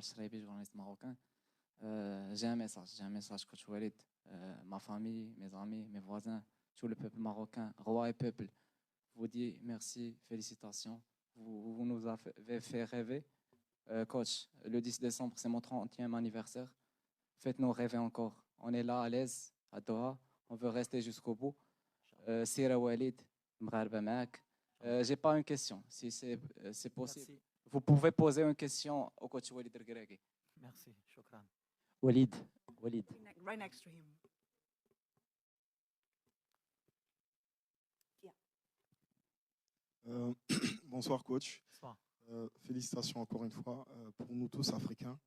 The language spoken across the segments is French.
Shrabi, journaliste marocain. J'ai un message, coach Walid, ma famille, mes amis, mes voisins, tout le peuple marocain, roi et peuple, vous dit merci, félicitations. Vous nous avez fait rêver. Coach, le 10 décembre, c'est mon 30e anniversaire. Faites-nous rêver encore. On est là à l'aise, à Doha. On veut rester jusqu'au bout. Sira Walid, Mgharba Maak. J'ai pas une question, si c'est possible. Merci. Vous pouvez poser une question au coach Walid Regragui. Merci, shukran. Walid. Right next to him. Bonsoir coach. Bonsoir. Félicitations encore une fois pour nous tous Africains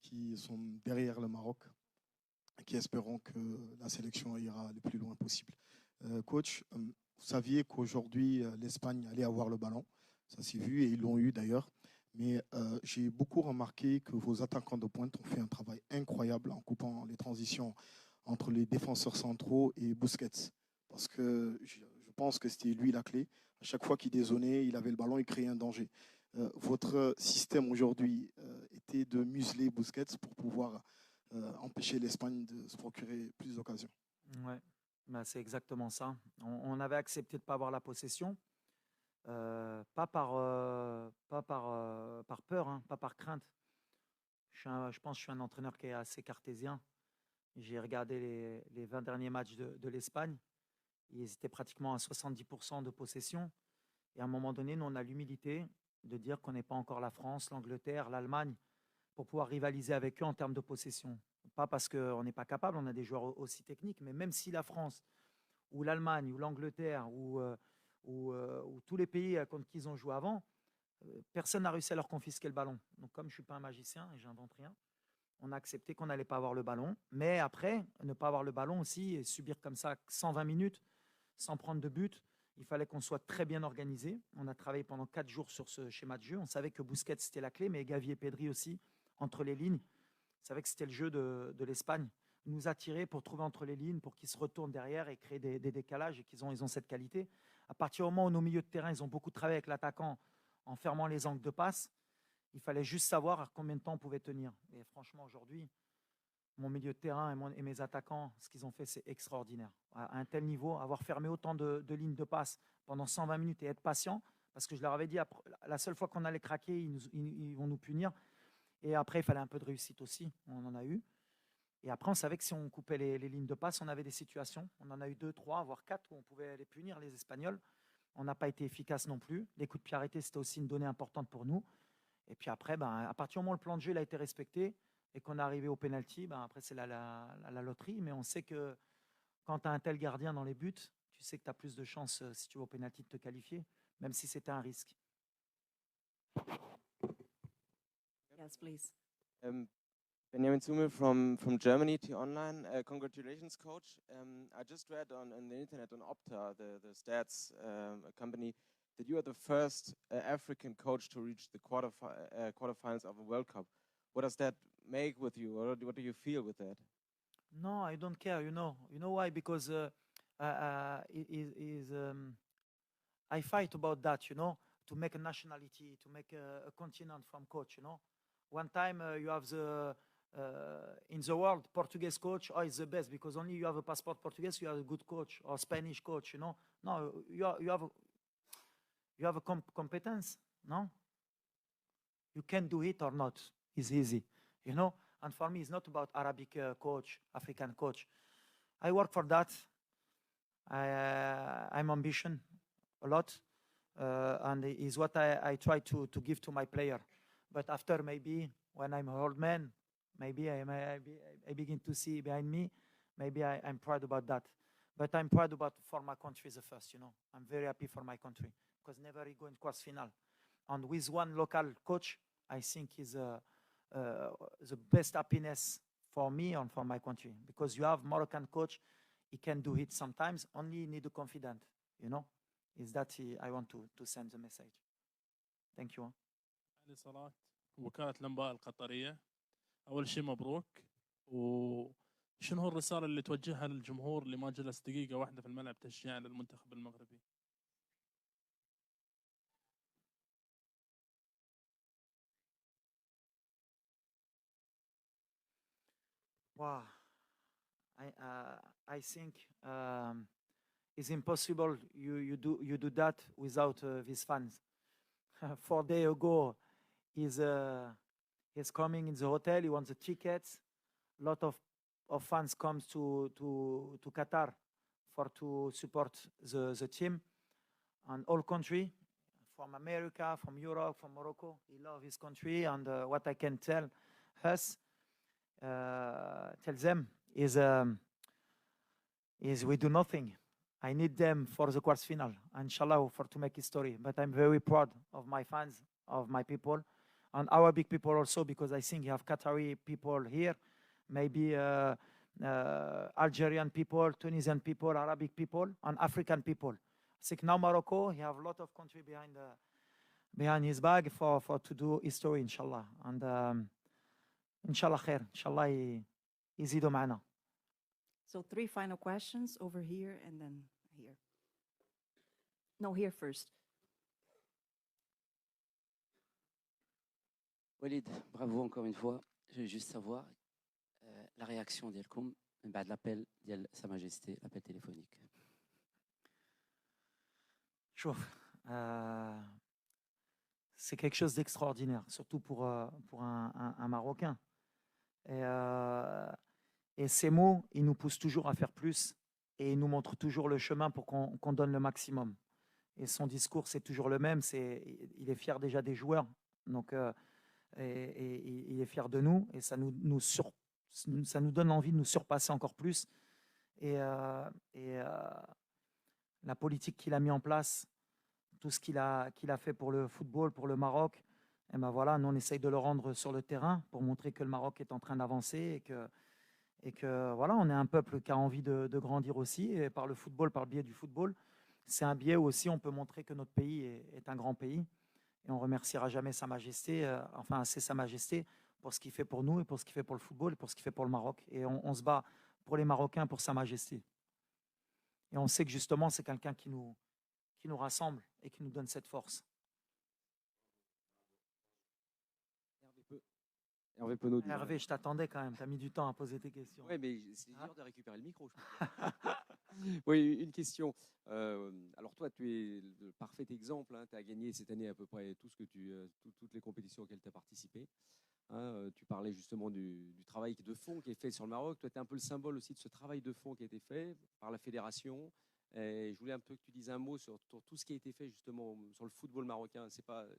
qui sont derrière le Maroc et qui espérons que la sélection ira le plus loin possible. Coach, vous saviez qu'aujourd'hui l'Espagne allait avoir le ballon, ça s'est vu et ils l'ont eu d'ailleurs, mais j'ai beaucoup remarqué que vos attaquants de pointe ont fait un travail incroyable en coupant les transitions entre les défenseurs centraux et Busquets, parce que je pense que c'était lui la clé. À chaque fois qu'il dézonnait, il avait le ballon, il créait un danger. Votre système aujourd'hui était de museler Busquets pour pouvoir empêcher l'Espagne de se procurer plus d'occasions. Ouais, bah, c'est exactement ça. On avait accepté de ne pas avoir la possession, pas par peur, hein, pas par crainte. Je pense que je suis un entraîneur qui est assez cartésien. J'ai regardé les 20 derniers matchs de l'Espagne. Ils étaient pratiquement à 70% de possession. Et à un moment donné, nous, on a l'humilité de dire qu'on n'est pas encore la France, l'Angleterre, l'Allemagne, pour pouvoir rivaliser avec eux en termes de possession. Pas parce qu'on n'est pas capable, on a des joueurs aussi techniques, mais même si la France, ou l'Allemagne, ou l'Angleterre, ou tous les pays contre qui ils ont joué avant, personne n'a réussi à leur confisquer le ballon. Donc comme je ne suis pas un magicien et j'invente rien, on a accepté qu'on n'allait pas avoir le ballon. Mais après, ne pas avoir le ballon aussi et subir comme ça 120 minutes sans prendre de but, il fallait qu'on soit très bien organisé. On a travaillé pendant 4 jours sur ce schéma de jeu. On savait que Busquets, c'était la clé, mais Gavi et Pedri aussi, entre les lignes. On savait que c'était le jeu de l'Espagne. Nous attirer pour trouver entre les lignes, pour qu'ils se retournent derrière et créer des décalages et qu'ils ont cette qualité. À partir du moment où nos milieux de terrain, ils ont beaucoup travaillé avec l'attaquant en fermant les angles de passe, il fallait juste savoir à combien de temps on pouvait tenir. Et franchement, aujourd'hui, mon milieu de terrain et mes attaquants, ce qu'ils ont fait, c'est extraordinaire. À un tel niveau, avoir fermé autant de lignes de passe pendant 120 minutes et être patient, parce que je leur avais dit, la seule fois qu'on allait craquer, ils vont nous punir. Et après, il fallait un peu de réussite aussi. On en a eu. Et après, on savait que si on coupait les lignes de passe, on avait des situations. On en a eu 2, 3, voire 4 où on pouvait les punir, les Espagnols. On n'a pas été efficace non plus. Les coups de pied arrêtés, c'était aussi une donnée importante pour nous. Et puis après, à partir du moment où le plan de jeu a été respecté et qu'on est arrivé au penalty, après c'est la loterie. Mais on sait que quand tu as un tel gardien dans les buts, tu sais que tu as plus de chances, si tu vas au penalty, de te qualifier, même si c'était un risque. Yes, please. Benjamin Zumel from Germany, T-Online. Congratulations, coach. I just read on the internet on Opta, the stats company, that you are the first African coach to reach the quarterfinals of a World Cup. What does that make with you, or what do you feel with that? No, I don't care. You know why? Because I fight about that. To make a nationality, to make a continent from coach. One time you have the in the world Portuguese coach is the best because only you have a passport Portuguese, you have a good coach, or Spanish coach. No, you have a competence. No, you can do it or not. It's easy. And for me, it's not about Arabic coach, African coach. I work for that. I'm ambition a lot, and is what I try to give to my player. But after, maybe when I'm an old man, maybe I begin to see behind me, maybe I'm proud about that. But I'm proud about for my country the first. I'm very happy for my country because never he go in quarter final. And with one local coach, I think is the best happiness for me and for my country, because you have Moroccan coach, he can do it sometimes, only need a confident, is that I want to send the message. Thank you. علي صلاة وكالة الأنباء القطرية. أول شيء مبروك. وشنو الرسالة اللي توجهها للجمهور اللي ما جلس دقيقة واحدة في الملعب تشجيعا للمنتخب المغربي؟ Wow. I think it's impossible you do that without these fans. 4 days ago, he's coming in the hotel. He wants the tickets. A lot of fans comes to Qatar to support the team, and all country, from America, from Europe, from Morocco. He loves his country, and what I can tell them is we do nothing. I need them for the quarters final, inshallah, to make history. But I'm very proud of my fans, of my people, and our big people also, because I think you have Qatari people here, maybe Algerian people, Tunisian people, Arabic people, and African people. I think now Morocco, he have a lot of country behind his back for to do history, inshallah. And inshallah khair, inshallah يزيدوا معنا. So 3 final questions over here and then here. No, here first. Walid, bravo encore une fois. Je veux juste savoir la réaction ديالكم من بعد l'appel ديال Sa Majesté, l'appel téléphonique. شوف, c'est quelque chose d'extraordinaire, surtout pour un Marocain. Et ces mots, ils nous poussent toujours à faire plus et ils nous montrent toujours le chemin pour qu'on donne le maximum. Et son discours, c'est toujours le même. Il est fier déjà des joueurs, donc et il est fier de nous, et ça nous donne envie de nous surpasser encore plus. Et la politique qu'il a mis en place, tout ce qu'il a fait pour le football, pour le Maroc, et ben voilà, nous on essaye de le rendre sur le terrain pour montrer que le Maroc est en train d'avancer et que voilà, on est un peuple qui a envie de grandir aussi, et par le football, par le biais du football, c'est un biais où aussi on peut montrer que notre pays est un grand pays, et on remerciera jamais Sa Majesté, enfin c'est Sa Majesté pour ce qu'il fait pour nous et pour ce qu'il fait pour le football et pour ce qu'il fait pour le Maroc, et on se bat pour les Marocains, pour Sa Majesté, et on sait que justement c'est quelqu'un qui nous rassemble et qui nous donne cette force. Hervé Penaud. Hervé, je t'attendais quand même, tu as mis du temps à poser tes questions. Oui, mais c'est dur de récupérer le micro, je pense. Oui, une question. Alors toi, tu es le parfait exemple. Hein, tu as gagné cette année à peu près tout ce que toutes les compétitions auxquelles tu as participé. Hein, tu parlais justement du travail de fond qui est fait sur le Maroc. Toi, tu es un peu le symbole aussi de ce travail de fond qui a été fait par la fédération. Et je voulais un peu que tu dises un mot sur tout ce qui a été fait justement sur le football marocain.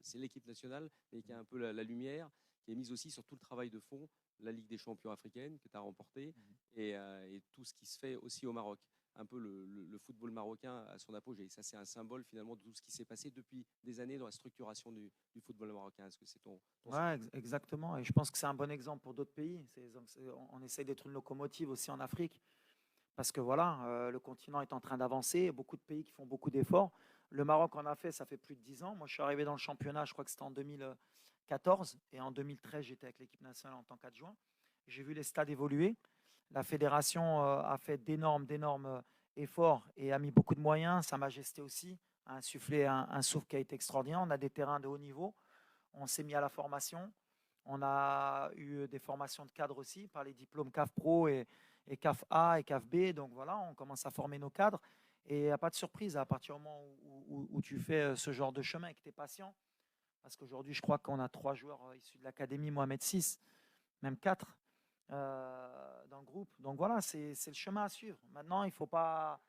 C'est l'équipe nationale, mais qui a un peu la lumière, qui est mise aussi sur tout le travail de fond, la Ligue des champions africaine que tu as remportée, et tout ce qui se fait aussi au Maroc. Un peu le football marocain à son apogée. Ça, c'est un symbole finalement de tout ce qui s'est passé depuis des années dans la structuration du football marocain. Est-ce que c'est ton Ouais, exactement. Et je pense que c'est un bon exemple pour d'autres pays. On essaie d'être une locomotive aussi en Afrique. Parce que voilà, le continent est en train d'avancer, beaucoup de pays qui font beaucoup d'efforts. Le Maroc en a fait, ça fait plus de 10 ans. Moi, je suis arrivé dans le championnat, je crois que c'était en 2014. Et en 2013, j'étais avec l'équipe nationale en tant qu'adjoint. J'ai vu les stades évoluer. La fédération a fait d'énormes efforts et a mis beaucoup de moyens. Sa Majesté aussi a insufflé un souffle qui a été extraordinaire. On a des terrains de haut niveau. On s'est mis à la formation. On a eu des formations de cadres aussi par les diplômes CAF Pro et CAF A et CAF B. Donc voilà, on commence à former nos cadres. Et il n'y a pas de surprise à partir du moment où tu fais ce genre de chemin et que tu es patient. Parce qu'aujourd'hui, je crois qu'on a 3 joueurs issus de l'académie Mohamed VI, même 4 dans le groupe. Donc voilà, c'est le chemin à suivre. Maintenant, il ne faut pas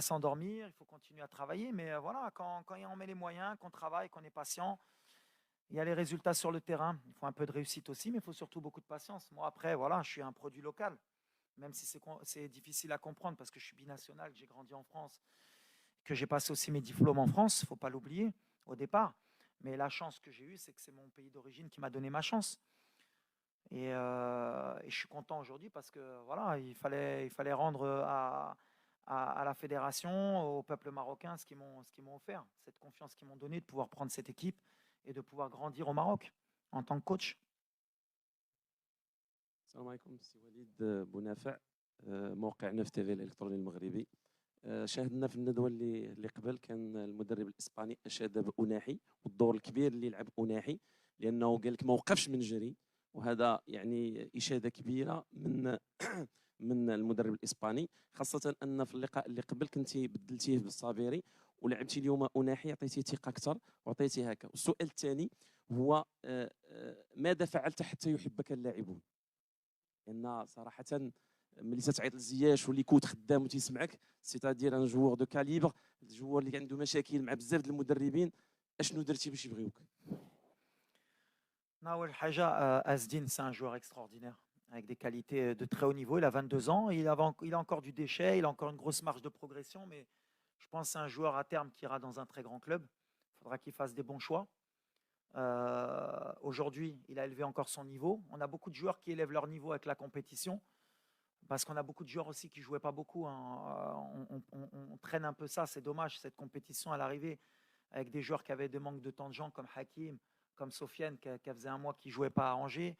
s'endormir, il faut continuer à travailler. Mais voilà, quand on met les moyens, qu'on travaille, qu'on est patient, il y a les résultats sur le terrain. Il faut un peu de réussite aussi, mais il faut surtout beaucoup de patience. Moi, après, voilà, je suis un produit local. Même si c'est difficile à comprendre parce que je suis binational, que j'ai grandi en France, que j'ai passé aussi mes diplômes en France, il ne faut pas l'oublier au départ. Mais la chance que j'ai eue, c'est que c'est mon pays d'origine qui m'a donné ma chance. Et je suis content aujourd'hui parce que voilà, il fallait rendre à la fédération, au peuple marocain, ce qu'ils m'ont offert, cette confiance qu'ils m'ont donnée de pouvoir prendre cette équipe et de pouvoir grandir au Maroc en tant que coach. السلام عليكم سي وليد بونافع موقع نف تي في الالكتروني المغربي شاهدنا في الندوه اللي قبل كان المدرب الاسباني اشاد بأناحي والدور الكبير اللي لعب أناحي لانه قال لك ما وقفش من جري وهذا يعني اشاده كبيره من المدرب الاسباني، خاصه ان في اللقاء اللي قبل كنتي بدلتيه بالصابيري ولعبتي اليوم اناحي، عطيتيه ثقه اكثر وعطيتيه هكا. والسؤال الثاني هو ماذا فعلت حتى يحبك اللاعبون؟ لان صراحه ملي تتعيط لزياش واللي كوت خدام وتيسمعك، سيتادير ان جوور دو كاليبر، الجوار اللي عنده مشاكل مع بزاف د المدربين، اشنو درتي باش يبغيوك؟ Nawel Haja, Asdin, c'est un joueur extraordinaire, avec des qualités de très haut niveau. Il a 22 ans, il a encore du déchet, il a encore une grosse marge de progression, mais je pense que c'est un joueur à terme qui ira dans un très grand club. Il faudra qu'il fasse des bons choix. Aujourd'hui, il a élevé encore son niveau. On a beaucoup de joueurs qui élèvent leur niveau avec la compétition, parce qu'on a beaucoup de joueurs aussi qui ne jouaient pas beaucoup. On traîne un peu ça, c'est dommage, cette compétition à l'arrivée, avec des joueurs qui avaient des manques de temps de jeu, comme Hakim, comme Sofiane, qui faisait un mois qu'il ne jouait pas à Angers.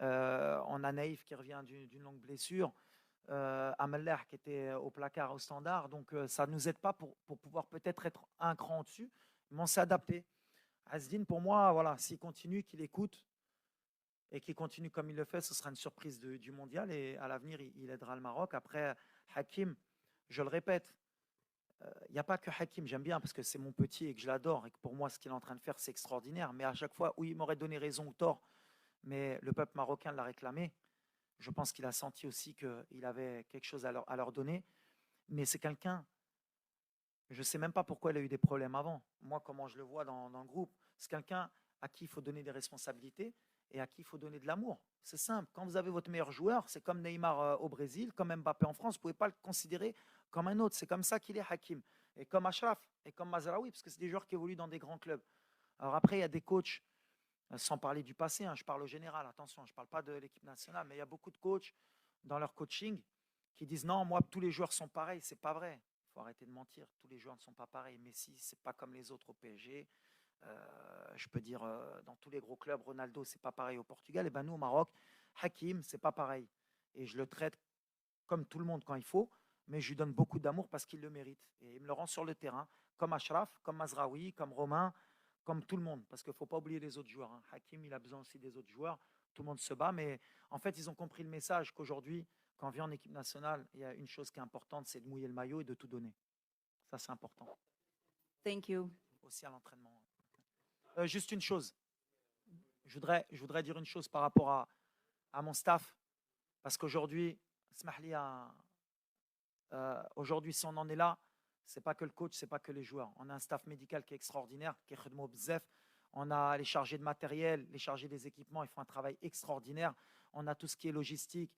On a Naïf qui revient d'une longue blessure. Ameller qui était au placard au standard. Donc, ça ne nous aide pas pour pouvoir peut-être être un cran au-dessus, mais on s'est adapté. Asdin, pour moi, voilà, s'il continue, qu'il écoute et qu'il continue comme il le fait, ce sera une surprise du mondial et à l'avenir, il aidera le Maroc. Après, Hakim, je le répète, il n'y a pas que Hakim, j'aime bien parce que c'est mon petit et que je l'adore et que pour moi, ce qu'il est en train de faire, c'est extraordinaire. Mais à chaque fois, où il m'aurait donné raison ou tort, mais le peuple marocain l'a réclamé. Je pense qu'il a senti aussi qu'il avait quelque chose à leur donner. Mais c'est quelqu'un, je ne sais même pas pourquoi il a eu des problèmes avant. Moi, comment je le vois dans le groupe, c'est quelqu'un à qui il faut donner des responsabilités et à qui il faut donner de l'amour. C'est simple. Quand vous avez votre meilleur joueur, c'est comme Neymar au Brésil, comme Mbappé en France, vous ne pouvez pas le considérer comme un autre. C'est comme ça qu'il est Hakim. Et comme Achraf, et comme Mazraoui, parce que c'est des joueurs qui évoluent dans des grands clubs. Alors après, il y a des coachs, sans parler du passé, je parle au général, attention, je ne parle pas de l'équipe nationale, mais il y a beaucoup de coachs dans leur coaching qui disent non, moi, tous les joueurs sont pareils. Ce n'est pas vrai. Il faut arrêter de mentir. Tous les joueurs ne sont pas pareils. Messi, ce n'est pas comme les autres au PSG. Je peux dire, dans tous les gros clubs, Ronaldo, c'est pas pareil au Portugal. Et ben nous, au Maroc, Hakim, c'est pas pareil. Et je le traite comme tout le monde quand il faut, mais je lui donne beaucoup d'amour parce qu'il le mérite. Et il me le rend sur le terrain, comme Achraf, comme Mazraoui, comme Romain, comme tout le monde. Parce qu'il ne faut pas oublier les autres joueurs. Hakim, il a besoin aussi des autres joueurs. Tout le monde se bat, mais en fait, ils ont compris le message qu'aujourd'hui, quand on vient en équipe nationale, il y a une chose qui est importante, c'est de mouiller le maillot et de tout donner. Ça, c'est important. Thank you. Aussi à l'entraînement. Juste une chose. Je voudrais dire une chose par rapport à mon staff. Parce qu'aujourd'hui, aujourd'hui, si on en est là, ce n'est pas que le coach, ce n'est pas que les joueurs. On a un staff médical qui est extraordinaire, qui est khedmo bzef. On a les chargés de matériel, les chargés des équipements, ils font un travail extraordinaire. On a tout ce qui est logistique,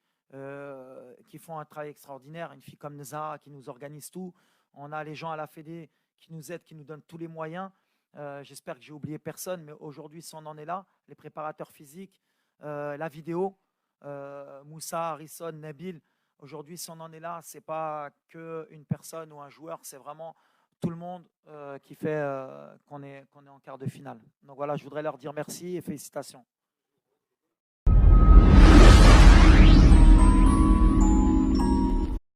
qui font un travail extraordinaire. Une fille comme Neza qui nous organise tout. On a les gens à la Fédé qui nous aident, qui nous donnent tous les moyens. J'espère que j'ai oublié personne, mais aujourd'hui, si on en est là, les préparateurs physiques, la vidéo, Moussa, Harrison, Nabil, aujourd'hui, si on en est là, ce n'est pas qu'une personne ou un joueur, c'est vraiment tout le monde qui fait qu'on est en quart de finale. Donc voilà, je voudrais leur dire merci et félicitations.